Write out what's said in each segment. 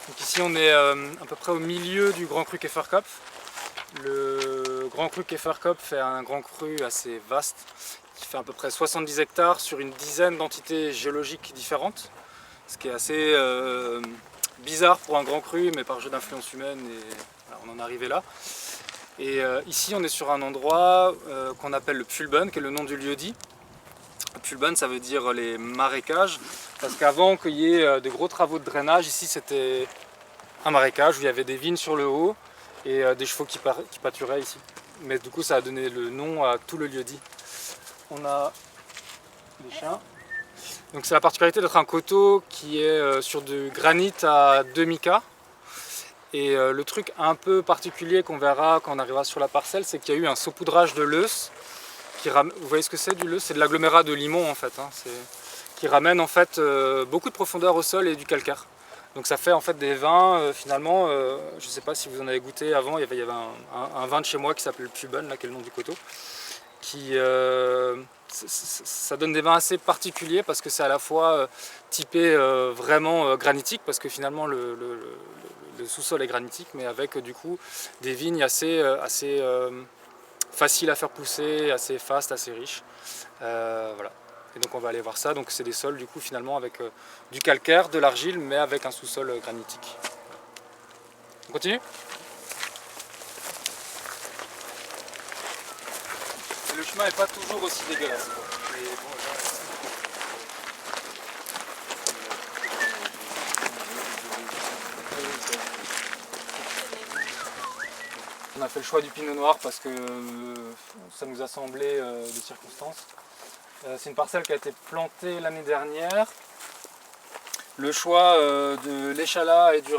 Donc ici on est à peu près au milieu du Grand Cru Käferkopf. Le Grand Cru Käferkopf fait un grand cru assez vaste qui fait à peu près 70 hectares sur une dizaine d'entités géologiques différentes. Ce qui est assez bizarre pour un grand cru, mais par jeu d'influence humaine, et voilà, on en est arrivé là. Et ici on est sur un endroit qu'on appelle le Pfulben, qui est le nom du lieu-dit. Pfulben, ça veut dire les marécages, parce qu'avant qu'il y ait de gros travaux de drainage, ici c'était un marécage où il y avait des vignes sur le haut et des chevaux qui pâturaient ici. Mais du coup ça a donné le nom à tout le lieu-dit. On a des chiens. Donc c'est la particularité d'être un coteau qui est sur du granit à demi-K. Et le truc un peu particulier qu'on verra quand on arrivera sur la parcelle, c'est qu'il y a eu un saupoudrage de l'Eus. Vous voyez ce que c'est du Leuce? C'est de l'agglomérat de limon en fait, hein. Qui ramène en fait beaucoup de profondeur au sol et du calcaire. Donc ça fait en fait des vins finalement, je ne sais pas si vous en avez goûté avant, il y avait un vin de chez moi qui s'appelle le Pfulben, là qui est le nom du coteau, qui ça donne des vins assez particuliers parce que c'est à la fois typé vraiment granitique, parce que finalement le sous-sol est granitique, mais avec du coup des vignes assez facile à faire pousser, assez fast, assez riche. Voilà. Et donc on va aller voir ça. Donc c'est des sols du coup finalement avec du calcaire, de l'argile, mais avec un sous-sol granitique. On continue? Et le chemin n'est pas toujours aussi dégueulasse. Mais bon, on a fait le choix du pinot noir parce que ça nous a semblé de circonstances. C'est une parcelle qui a été plantée l'année dernière. Le choix de l'échalas et du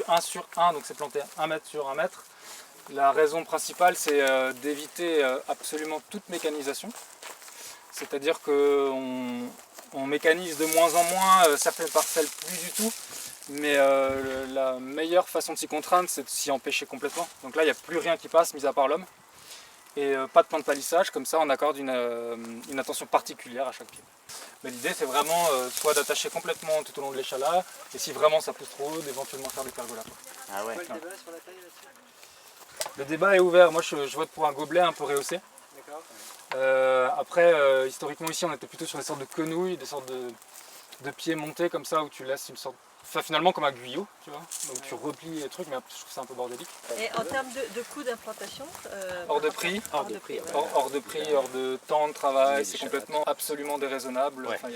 1 sur 1, donc c'est planté 1 mètre sur 1 mètre. La raison principale, c'est d'éviter absolument toute mécanisation. C'est-à-dire qu'on mécanise de moins en moins certaines parcelles, plus du tout. Mais la meilleure façon de s'y contraindre, c'est de s'y empêcher complètement. Donc là, il n'y a plus rien qui passe, mis à part l'homme. Et pas de plan de palissage, comme ça on accorde une attention particulière à chaque pied. Mais l'idée c'est vraiment soit d'attacher complètement tout au long de l'échalas, et si vraiment ça pousse trop haut, d'éventuellement faire des pergolas. Ah ouais. Le débat sur la taille là-dessus? Le débat est ouvert, moi je vote pour un gobelet un peu rehaussé. Après, historiquement ici on était plutôt sur des sortes de quenouilles, des sortes de pieds montés comme ça, où tu laisses une sorte... Enfin, finalement comme un guyot, tu vois, donc tu replies les trucs, mais je trouve ça un peu bordélique. Et en termes de coût d'implantation hors de prix, hors de prix, ouais. hors de prix, hors de temps de travail, c'est complètement absolument déraisonnable. Ouais. Enfin,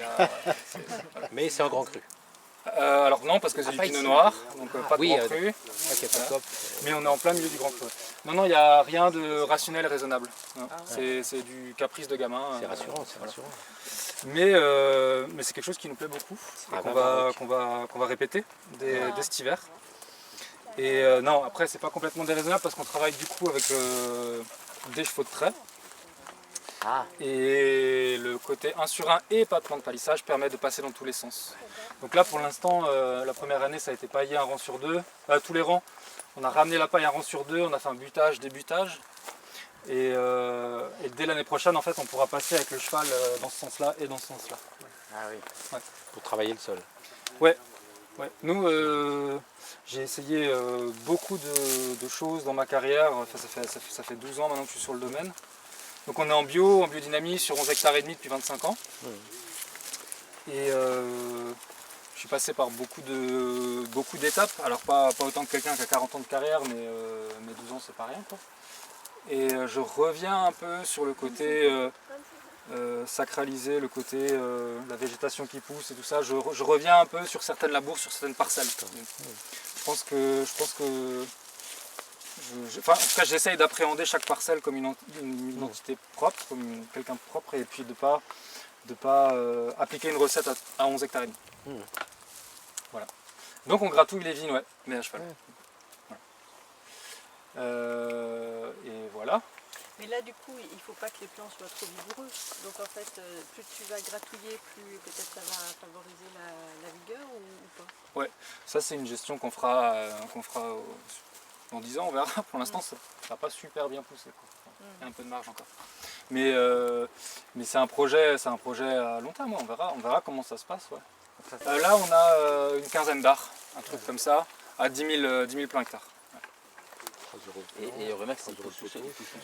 voilà. Mais c'est en grand cru. Alors non, parce que c'est du pinot noir, donc pas de oui, grand cru. Ok, pas top. Mais on est en plein milieu du grand cru. Non, il n'y a rien de rationnel et raisonnable. C'est du caprice de gamin. C'est rassurant, c'est rassurant. Mais c'est quelque chose qui nous plaît beaucoup et qu'on va répéter dès cet hiver. Et non, après c'est pas complètement déraisonnable parce qu'on travaille du coup avec des chevaux de trait. Ah. Et le côté 1 sur 1 et pas de plan de palissage permet de passer dans tous les sens. Donc là pour l'instant, la première année ça a été paillé un rang sur deux, tous les rangs. On a ramené la paille un rang sur deux, on a fait un butage, débutage. Et dès l'année prochaine, en fait, on pourra passer avec le cheval dans ce sens-là et dans ce sens-là. Ah oui. Ouais. Pour travailler le sol. Ouais. Nous, j'ai essayé beaucoup de choses dans ma carrière. Enfin, ça fait 12 ans maintenant que je suis sur le domaine. Donc on est en biodynamie sur 11 hectares et demi depuis 25 ans. Et je suis passé par beaucoup d'étapes. Alors pas autant que quelqu'un qui a 40 ans de carrière, mais 12 ans c'est pas rien, quoi. Et je reviens un peu sur le côté sacralisé, le côté la végétation qui pousse et tout ça. Je reviens un peu sur certaines labours, sur certaines parcelles. Je pense que en tout cas, j'essaye d'appréhender chaque parcelle comme une identité propre, comme quelqu'un de propre, et puis de pas appliquer une recette à 11 hectares et demi. Voilà. Donc on gratouille les vignes, ouais, mais à cheval. Et voilà. Mais là, du coup, il ne faut pas que les plants soient trop vigoureux. Donc en fait, plus tu vas gratouiller, plus peut-être ça va favoriser la vigueur ou pas? Ouais, ça c'est une gestion qu'on fera dans 10 ans, on verra. Pour l'instant, ça n'a pas super bien poussé, quoi. Il y a un peu de marge encore. Mais c'est un projet à long terme, on verra comment ça se passe. Ouais. Là, on a une quinzaine d'arts, un truc comme ça. à 10 000 plein hectares. Et le rumex, il pousse tout seul.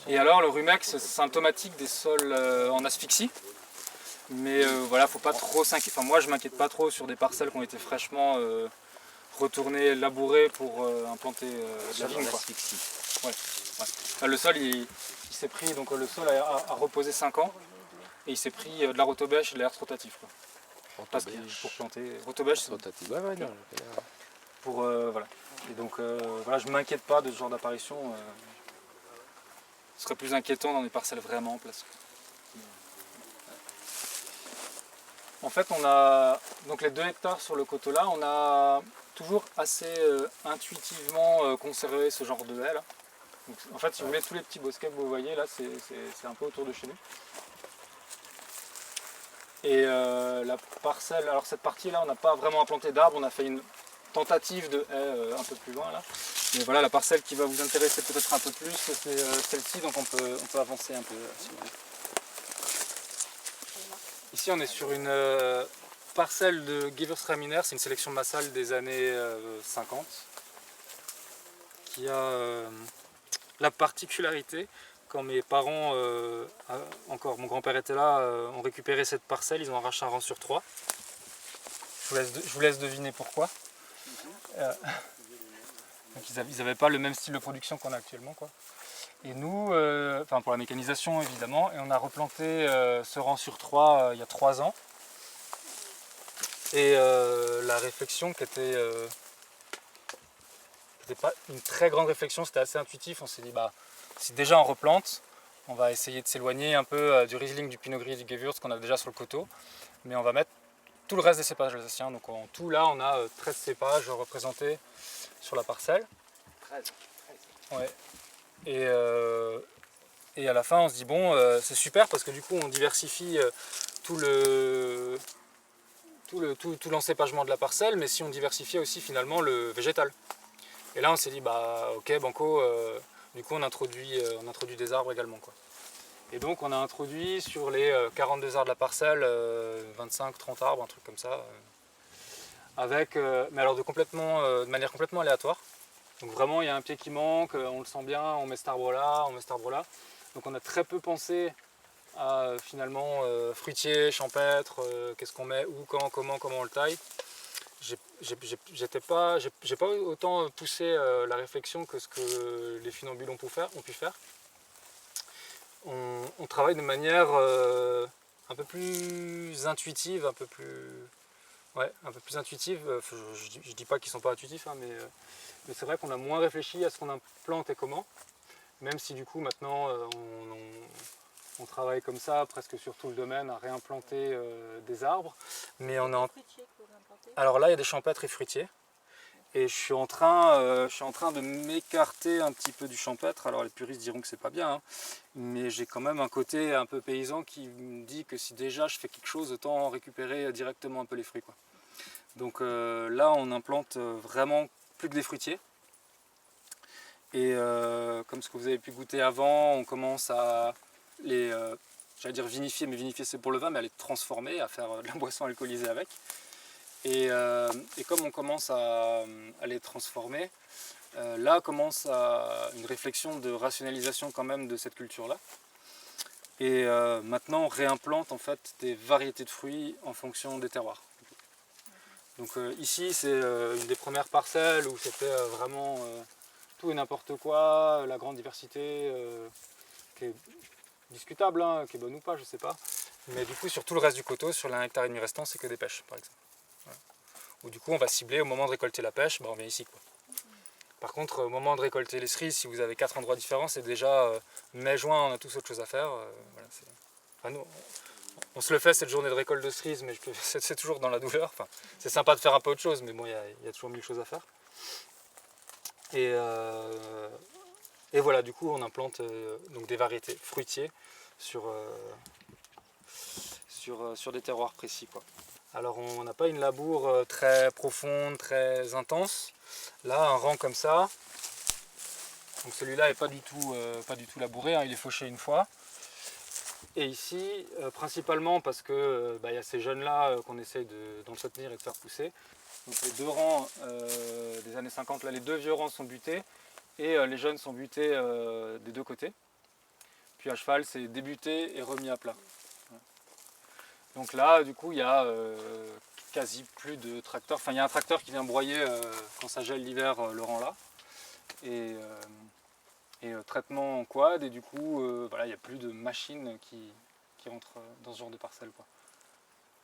Et alors le rumex, c'est symptomatique des sols en asphyxie. Mais voilà, faut pas trop s'inquiéter. Enfin, moi je m'inquiète pas trop sur des parcelles qui ont été fraîchement retournées, labourées pour implanter de la vigne, quoi. Ouais. Enfin, le sol il s'est pris, donc le sol a reposé 5 ans et il s'est pris de la rotobèche et de l'herbe rotatif, quoi. Parce qu'il pour planter. Rotobèche, c'est pour voilà. Et donc voilà, je m'inquiète pas de ce genre d'apparition. Ce serait plus inquiétant dans des parcelles vraiment en place. En fait, on a donc les 2 hectares sur le coteau là, on a toujours assez intuitivement conservé ce genre de haies là. Donc, en fait, si vous voulez, tous les petits bosquets que vous voyez là, c'est un peu autour de chez nous. Et la parcelle, alors cette partie là, on n'a pas vraiment implanté d'arbres, on a fait une tentative de haie un peu plus loin là. Mais voilà, la parcelle qui va vous intéresser peut-être un peu plus, c'est celle-ci, donc on peut avancer un peu si vous voulez. Ici on est sur une parcelle de Gewürztraminer, c'est une sélection massale des années 50 qui a la particularité, quand mes parents, encore mon grand-père était là, ont récupéré cette parcelle, ils ont arraché un rang sur 3. Je vous laisse deviner pourquoi. Donc ils n'avaient pas le même style de production qu'on a actuellement, quoi. Et nous, enfin pour la mécanisation évidemment, et on a replanté ce rang sur 3 il y a 3 ans. Et la réflexion qui était pas une très grande réflexion, c'était assez intuitif, on s'est dit bah si déjà on replante, on va essayer de s'éloigner un peu du Riesling, du Pinot Gris, du Gewürz qu'on a déjà sur le coteau, mais on va mettre tout le reste des cépages alsaciens. Donc en tout là on a 13 cépages représentés sur la parcelle. 13. Ouais. Et à la fin on se dit bon c'est super parce que du coup on diversifie tout l'encépagement de la parcelle, mais si on diversifiait aussi finalement le végétal. Et là on s'est dit bah ok banco, du coup on introduit des arbres également, quoi. Et donc on a introduit sur les 42 arbres de la parcelle 25-30 arbres, un truc comme ça, avec mais alors de manière complètement aléatoire. Donc vraiment il y a un pied qui manque, on le sent bien, on met cet arbre là, on met cet arbre là. Donc on a très peu pensé à finalement fruitier, champêtre, qu'est-ce qu'on met, où, quand, comment on le taille. J'ai pas autant poussé la réflexion que ce que les funambules ont pu faire. On travaille de manière un peu plus intuitive, un peu plus intuitive. Je dis pas qu'ils sont pas intuitifs, hein, mais c'est vrai qu'on a moins réfléchi à ce qu'on implante et comment. Même si du coup maintenant on travaille comme ça presque sur tout le domaine à réimplanter des arbres. Mais on est en... Alors là il y a des champêtres et fruitiers. Et je suis en train de m'écarter un petit peu du champêtre. Alors les puristes diront que c'est pas bien, hein, mais j'ai quand même un côté un peu paysan qui me dit que si déjà je fais quelque chose, autant récupérer directement un peu les fruits, quoi. Donc là on implante vraiment plus que des fruitiers. Et comme ce que vous avez pu goûter avant, on commence à les, j'allais dire vinifier, mais vinifier c'est pour le vin, mais à les transformer, à faire de la boisson alcoolisée avec. Et comme on commence à les transformer, là commence une réflexion de rationalisation quand même de cette culture-là. Et maintenant on réimplante en fait des variétés de fruits en fonction des terroirs. Donc ici c'est une des premières parcelles où c'était vraiment tout et n'importe quoi, la grande diversité qui est discutable, hein, qui est bonne ou pas, je sais pas. Mais du coup sur tout le reste du coteau, sur l'1,5 hectare restant, c'est que des pêches par exemple. Voilà. Où du coup on va cibler au moment de récolter la pêche, bah, on vient ici, quoi. Par contre au moment de récolter les cerises, si vous avez 4 endroits différents, c'est déjà mai-juin, on a tous autre chose à faire. Voilà, enfin, nous, on se le fait cette journée de récolte de cerises, mais c'est toujours dans la douleur. Enfin, c'est sympa de faire un peu autre chose, mais bon, il y a toujours 1000 choses à faire. Et voilà, du coup on implante donc des variétés fruitiers sur des terroirs précis, quoi. Alors on n'a pas une labour très profonde, très intense. Là un rang comme ça, donc celui-là n'est pas du tout labouré, hein, il est fauché une fois. Et ici, principalement parce que y a ces jeunes là qu'on essaye d'entretenir et de faire pousser. Donc les deux rangs des années 50, là les deux vieux rangs sont butés et les jeunes sont butés des deux côtés. Puis à cheval c'est débuté et remis à plat. Donc là du coup il y a quasi plus de tracteurs. Enfin il y a un tracteur qui vient broyer quand ça gèle l'hiver le rang là. Et traitement en quad et du coup voilà, il n'y a plus de machines qui rentrent dans ce genre de parcelle, quoi.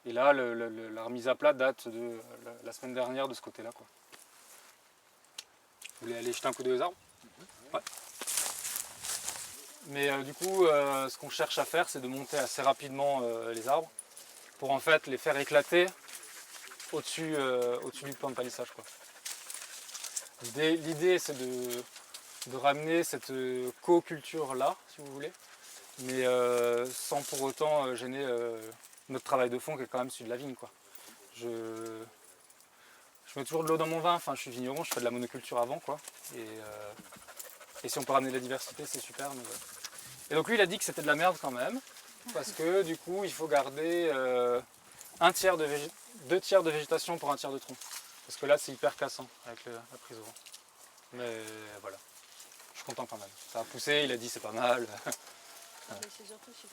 Et là la remise à plat date de la semaine dernière de ce côté là, quoi. Vous voulez aller jeter un coup d'œil aux arbres? Ouais. Mais du coup ce qu'on cherche à faire c'est de monter assez rapidement les arbres pour en fait les faire éclater au-dessus du plan de palissage, quoi. L'idée c'est de ramener cette co-culture là, si vous voulez, mais sans pour autant gêner notre travail de fond qui est quand même celui de la vigne, quoi. Je mets toujours de l'eau dans mon vin, enfin je suis vigneron, je fais de la monoculture avant, quoi. Et si on peut ramener de la diversité, c'est super. Mais voilà. Et donc lui il a dit que c'était de la merde quand même, parce que du coup il faut garder 2 tiers de végétation pour 1 tiers de tronc. Parce que là c'est hyper cassant avec la prise au vent. Mais voilà. Je suis content quand même. Ça a poussé, il a dit c'est pas mal. Mais c'est surtout si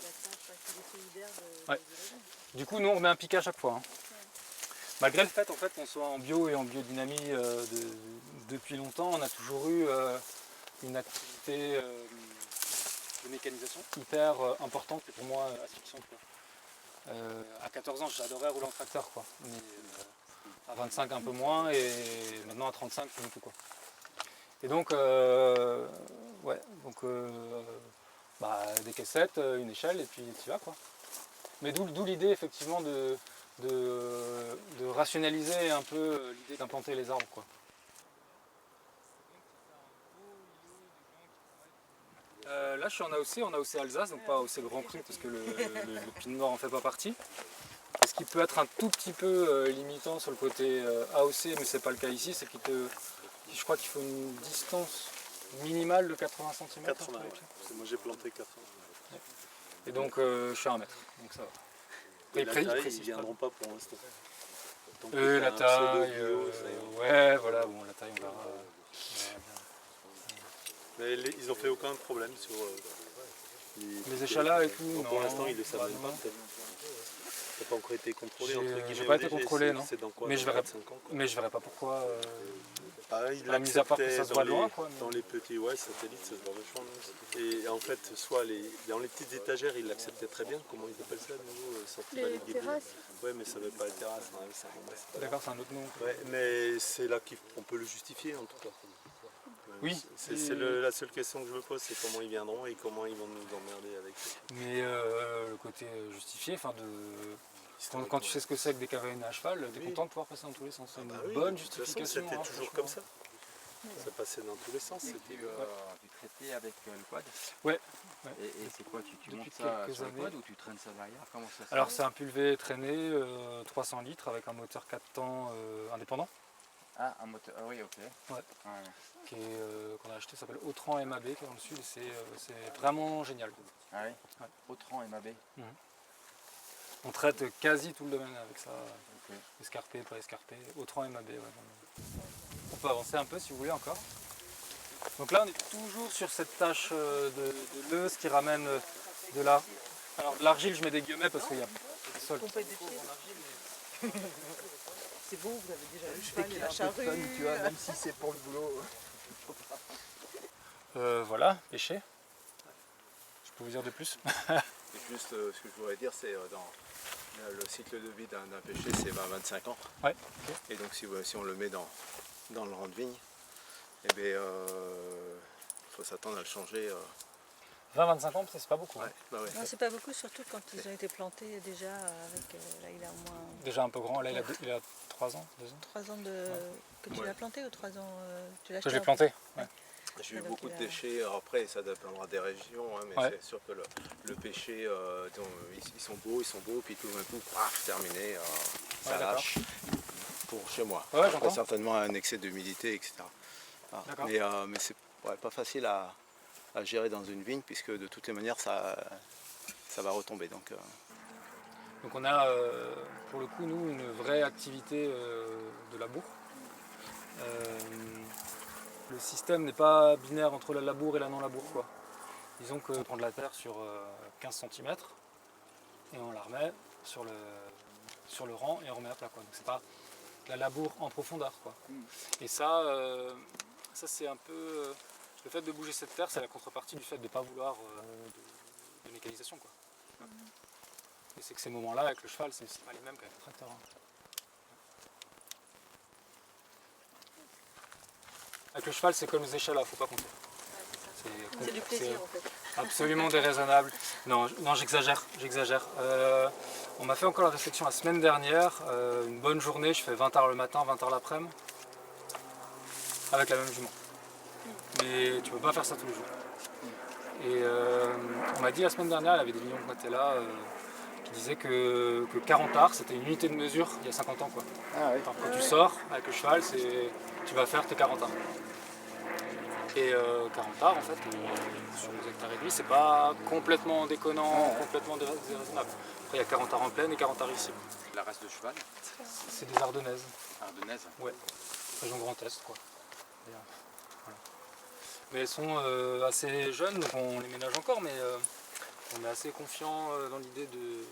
la tâche qu'il est solidaire Ouais. de la vigne. Du coup, nous on remet un piquet à chaque fois. Hein. Malgré le fait en fait, qu'on soit en bio et en biodynamie depuis longtemps, on a toujours eu une activité de mécanisation hyper importante et pour moi asphyxiante, quoi. À 14 ans, j'adorais rouler en tracteur, quoi. Mais à 25 un peu moins et maintenant à 35 plus du tout, quoi. Et donc, ouais, donc des caissettes, une échelle et puis tu vas, quoi. Mais d'où l'idée effectivement de rationaliser un peu l'idée d'implanter les arbres, quoi. Là je suis en AOC Alsace, donc pas AOC Grand Cru parce que le Pinot Noir en fait pas partie. Et ce qui peut être un tout petit peu limitant sur le côté AOC, mais c'est pas le cas ici, c'est je crois qu'il faut une distance minimale de 80 cm. 80, ouais. Moi j'ai planté 80. Ouais. Et donc je suis à 1 mètre, donc ça va. Et la taille, ils ne viendront pas pour l'instant. La taille, ouais, voilà, bon, la taille, on verra. Mais ils ont fait aucun problème sur les échalas et tout. Non, non, pour l'instant, ils ne le savent bah, même pas. non. Ça n'a pas encore été contrôlé. J'ai pas été contrôlé, non. Dans quoi, Mais dans je verrais 25 ans, quoi. Mais je verrais pas pourquoi. Pareil, la mise à part que ça se voit de loin, quoi. Dans les petits satellites, ça se voit vachement. Et en fait, dans les petites étagères, ils l'acceptaient très bien. Comment ils appellent ça, de nouveau? Les terrasses. Ouais, mais ça ne veut pas les terrasses. Hein, D'accord, c'est un autre nom. ouais, mais c'est là qu'on peut le justifier, en tout cas. Oui. C'est la seule question que je me pose, c'est comment ils viendront et comment ils vont nous emmerder avec. Mais le côté justifié, enfin quand tu sais ce que c'est que des caverne à cheval, t'es content de pouvoir passer dans tous les sens. C'est une bonne justification. C'était toujours comme ça. Ça passait dans tous les sens. Tu traitais avec le quad? Ouais. Et c'est quoi, tu montes Depuis ça quelques sur le années. quad ou tu traînes ça derrière? Comment ça se fait? Alors c'est un pulvé traîné, 300 litres avec un moteur 4 temps indépendant. Ah, un moteur, ah oui, ok. Ouais. Ouais. Qu'on a acheté, ça s'appelle Autran MAB qui est dans le sud et c'est vraiment génial. Ah oui, Ouais. Autran MAB. On traite quasi tout le domaine avec ça. Ok. Escarpé, pas escarpé. Autran MAB, ouais. Vraiment. On peut avancer un peu si vous voulez encore. Donc là on est toujours sur cette tâche de leuse qui ramène de la... Alors de l'argile je mets des guillemets parce qu'il y a le sol. On peut être des pieds. C'est beau, vous avez déjà le cheval et la un peu de charrue. fun, tu vois, même si c'est pour le boulot. Voilà, pêcher. Je peux vous dire de plus? Et juste ce que je voudrais dire, c'est dans le cycle de vie d'un pêcher, c'est 20-25 ans. Ouais. Okay. Et donc si on le met dans le rang de vigne, eh bien, faut s'attendre à le changer. 20-25 ans, c'est pas beaucoup. Ouais, Hein. bah ouais. Non, c'est pas beaucoup, surtout quand ils ont été plantés déjà avec. Là, il a au moins Déjà un peu grand, là il a 3 ans, 2 ans. 3 ans que tu l'as planté ou 3 ans tu l'as Ça je acheté l'ai en- planté. Ouais. J'ai eu donc beaucoup de il a- pêchers, alors après ça dépendra des régions, hein, mais Ouais. c'est sûr que le pêcher, ils sont beaux, puis tout d'un coup, paf, terminé, ça Ouais, d'accord. lâche pour chez moi. Ouais, Après, j'entends. certainement un excès d'humidité, etc. Voilà. D'accord. Mais c'est pas facile à gérer dans une vigne, puisque de toutes les manières ça va retomber. Donc, Donc on a pour le coup nous une vraie activité de labour. Le système n'est pas binaire entre la labour et la non-labour, quoi. Disons que on prend de la terre sur 15 cm et on la remet sur le rang et on remet à plat, quoi. Donc c'est pas la labour en profondeur, quoi. Et ça c'est un peu le fait de bouger cette terre, c'est la contrepartie du fait de ne pas vouloir de mécanisation, quoi. Et c'est que ces moments-là avec le cheval, c'est pas les mêmes qu'avec le tracteur, hein. Avec le cheval, c'est comme les échalas, faut pas compter. C'est du plaisir en fait. Absolument déraisonnable. Non, j'exagère. On m'a fait encore la réflexion la semaine dernière. Une bonne journée, je fais 20h le matin, 20h l'après-midi, avec la même jument. Mais tu peux pas faire ça tous les jours. Et on m'a dit la semaine dernière, il y avait des millions qui étaient là, qui disaient que 40 arts, c'était une unité de mesure il y a 50 ans, quoi. Ah oui. Alors, quand tu sors avec le cheval, tu vas faire tes 40 arts. Et 40 arts, en fait, sur 2 hectares et demi, c'est pas complètement déconnant, complètement déraisonnable. Après, il y a 40 arts en plaine et 40 arts ici. La race de cheval, C'est des ardennaises, ardennaise. ouais. Région Grand Est, quoi. Et, voilà. Mais elles sont assez jeunes, donc on les ménage encore, mais on est assez confiant dans l'idée de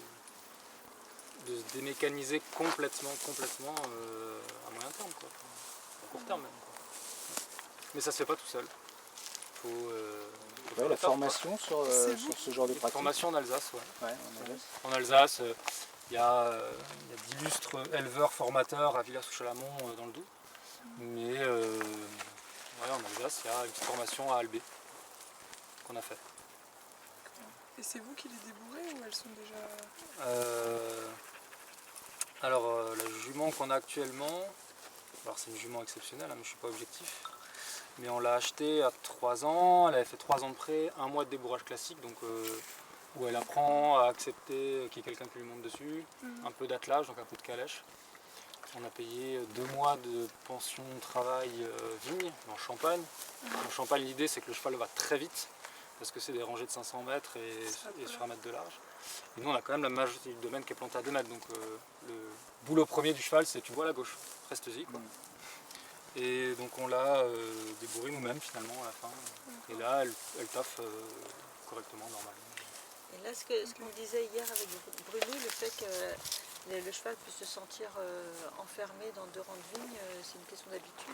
se démécaniser complètement à moyen terme, quoi. À court terme même, quoi. Mais ça se fait pas tout seul. Faut Ouais, la faire, formation sur ce genre de quoi. pratique. Formation en Alsace, ouais. Ouais, en Alsace. En Alsace, il y a d'illustres éleveurs formateurs à Villers-sous-Chalamont dans le Doubs. Mais ouais, en Alsace, il y a une petite formation à Albé qu'on a fait. Et c'est vous qui les débourrez ou elles sont déjà... Alors la jument qu'on a actuellement, alors c'est une jument exceptionnelle, hein, mais je ne suis pas objectif. Mais on l'a achetée à 3 ans, elle avait fait 3 ans de prêt, 1 mois de débourrage classique, donc où elle apprend à accepter qu'il y ait quelqu'un qui lui monte dessus, un peu d'attelage, donc un peu de calèche. On a payé 2 mois de pension travail vigne en Champagne. En Champagne, l'idée c'est que le cheval va très vite, parce que c'est des rangées de 500 mètres et sur 1 mètre de large. Et nous on a quand même la majorité du domaine qui est planté à 2 mètres, donc le boulot premier du cheval c'est tu vois à la gauche, reste-y, quoi. Et donc on l'a débourré nous-mêmes finalement à la fin. Et là elle taffe correctement, normalement. Et là, ce qu'on disait hier avec Bruno, le fait que le cheval puisse se sentir enfermé dans 2 rangs de vigne, c'est une question d'habitude.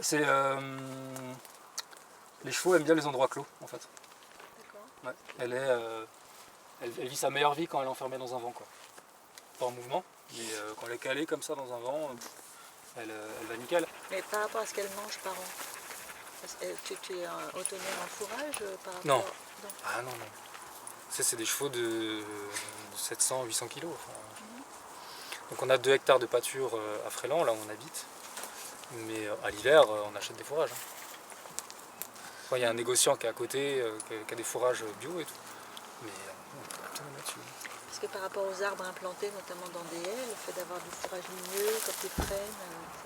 C'est les chevaux aiment bien les endroits clos en fait. D'accord. Ouais. Elle vit sa meilleure vie quand elle est enfermée dans un vent, quoi. Pas en mouvement, mais quand elle est calée comme ça dans un vent, elle va nickel. Mais par rapport à ce qu'elle mange par an, tu es autonome en fourrage par rapport... Non. Ah non. C'est des chevaux de 700-800 kg. Donc on a 2 hectares de pâture à Fréland, là où on habite. Mais à l'hiver, on achète des fourrages. Il y a un négociant qui est à côté, qui a des fourrages bio et tout. Mais on peut tout là-dessus. Parce que par rapport aux arbres implantés, notamment dans des haies, le fait d'avoir du fourrage ligneux, comme des frênes,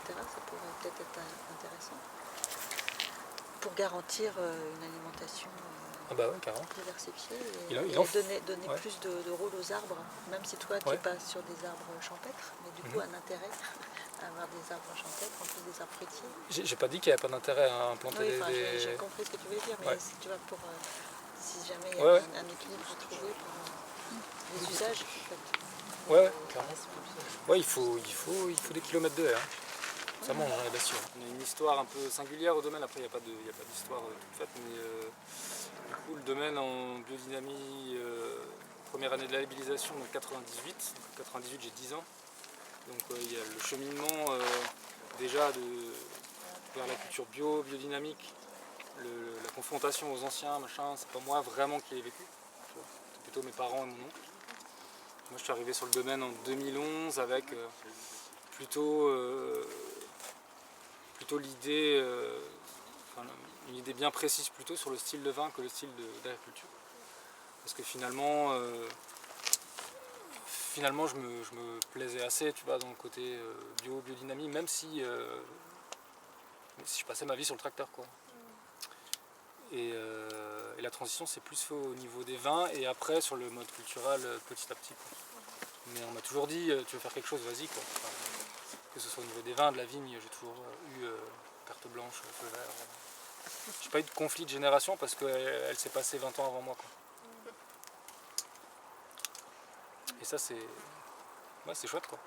etc., ça pourrait peut-être être intéressant pour garantir une alimentation Ah bah ouais, carrément. diversifiée et, Il en faut. donner Ouais. plus de rôle aux arbres, même si toi tu Ouais. passes sur des arbres champêtres, mais du coup un intérêt à avoir des arbres champêtres en plus des arbres fruitiers. J'ai pas dit qu'il n'y avait pas d'intérêt à implanter Oui, enfin, des... j'ai compris ce que tu voulais dire, mais Ouais. si tu vois, si jamais il y a Ouais. un équilibre à trouver pour les usages, en fait. Ouais, clairement. Ouais, il faut des kilomètres de haie. Hein. Ça mange, hein, bien sûr. On a une histoire un peu singulière au domaine, après il n'y a pas d'histoire toute faite, mais du coup le domaine en biodynamie, première année de la labellisation, donc 98. Donc 98 j'ai 10 ans. Donc il y a le cheminement déjà vers la culture biodynamique, la confrontation aux anciens, machin, c'est pas moi vraiment qui l'ai vécu. C'est plutôt mes parents et mon oncle. Moi je suis arrivé sur le domaine en 2011 avec plutôt l'idée, une idée bien précise plutôt sur le style de vin que le style d'agriculture. Parce que finalement je me plaisais assez, tu vois, dans le côté biodynamie, même si je passais ma vie sur le tracteur, quoi. Et et la transition c'est plus fait au niveau des vins et après sur le mode culturel petit à petit, quoi. Mais on m'a toujours dit tu veux faire quelque chose, vas-y, quoi. Enfin, que ce soit au niveau des vins, de la vigne, j'ai toujours eu carte blanche, feu vert. J'ai pas eu de conflit de génération parce qu'elle s'est passée 20 ans avant moi, quoi. Et ça c'est chouette, quoi.